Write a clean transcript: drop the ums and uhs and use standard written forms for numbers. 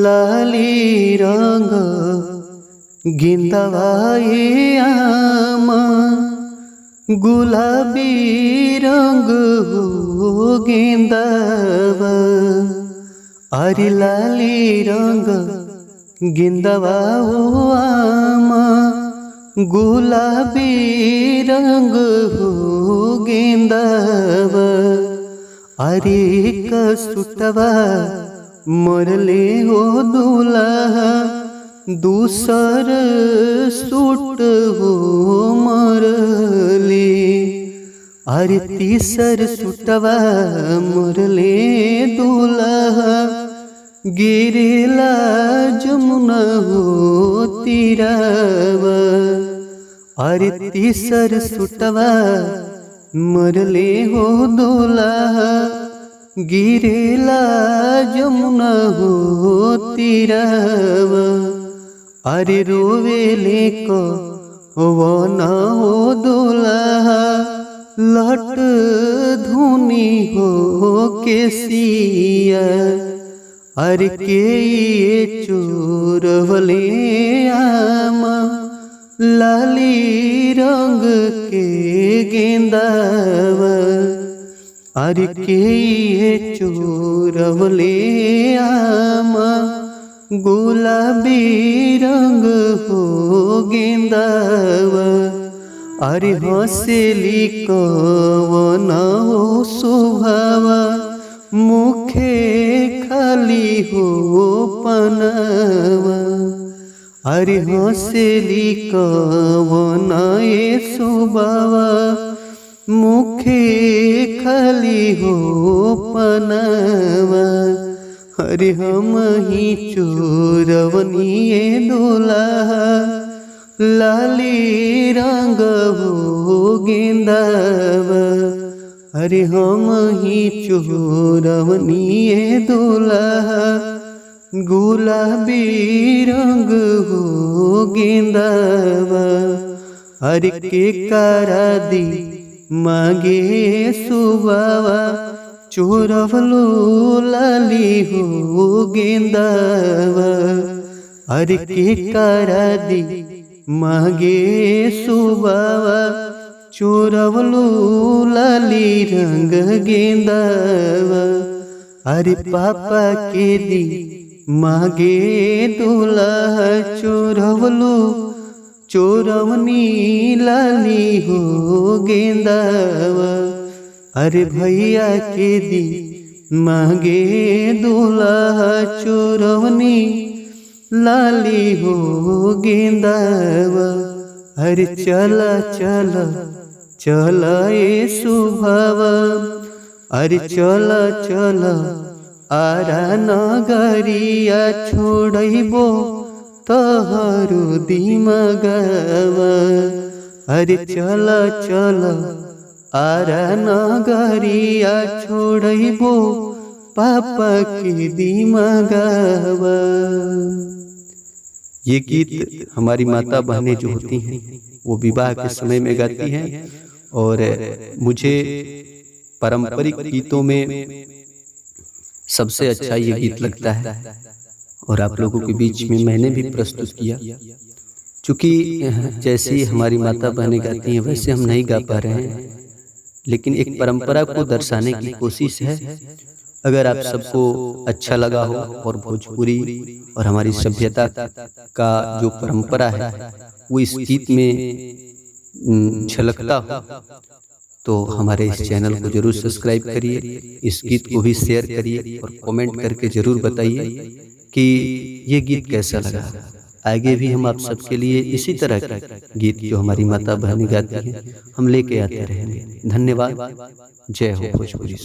लाली रंग गिंदवाए आमा, गुलाबी रंग हो गेंदावा। अरे लाली रंग गिंदवा हो आमा, गुलाबी रंग हो गेंदावा। अरे कसुटवा मोरले हो दूल्हा, दूसर सूट हो मोरले। अरे तीसर सूटवा मोरले दूल्हा, गिरेला जमुना हो तीरावा। अरे तीसर सूटवा मोरले हो दूल्हा, गिरेला जमुना हो तीरावा। अरे रोवेले को वो न हो दूल्हा, लट धुनी हो केसिया। अरे के ये चोरवले आमा, लाली रंग के गेंदावा। अरे के ये चोरवले आमा, गुलाबी रंग हो गेंदावा। अरे हंसेली कवन हो शोभावा, मुखे खाली हो पनावा। अरे हंसेली कवन ये शोभावा, मुखे खाली हो पनावा। अरे हम ही चोरवनी दूल्हा, लाली रंग हो गेंदावा। अरे हम ही चोरवनी दूल्हा, गुलाबी रंग हो गेंदावा। अरे के करा दी मांगे सुबावा, चोरवलो लाली हो गेंदावा। अरे के करा दी मांगे सुबावा, चोरवलो लाली रंग गेंदावा। अरे पापा के दी मांगे दूल्हा, चोरवलो चोरवनी लाली हो गेंदावा। अरे भैया के दी मांगे दूल्हा, चोरवनी लाली हो गेंदावा। अरे चला चला चला ये सुभावा, अरे चला चला आरा नगरिया, छोड़बो तोहरो दिमगवा। अरे चला चला आरा नगरिया, छोड़बो पापा के दिमगवा। ये गीत हमारी माता बहनें जो होती हैं वो विवाह के समय में गाती हैं, और मुझे पारंपरिक गीतों में सबसे अच्छा ये गीत लगता है, और आप लोगों के बीच में मैंने भी प्रस्तुत किया। चूँकि जैसी हमारी माता बहनें गाती हैं वैसे हम नहीं गा पा रहे हैं, लेकिन एक परंपरा को दर्शाने की कोशिश है। अगर आप सबको अच्छा लगा हो और भोजपुरी और हमारी सभ्यता का जो परंपरा है वो इस गीत में झलकता हो, तो हमारे इस चैनल को जरूर सब्सक्राइब करिए, इस गीत को भी शेयर करिए और कमेंट करके जरूर बताइए कि ये गीत कैसा लगा। आगे भी हम आप सबके लिए इसी तरह के गीत जो हमारी माता बहनें गाती हैं हम लेके आते रहेंगे। धन्यवाद। जय हो भोजपुरी।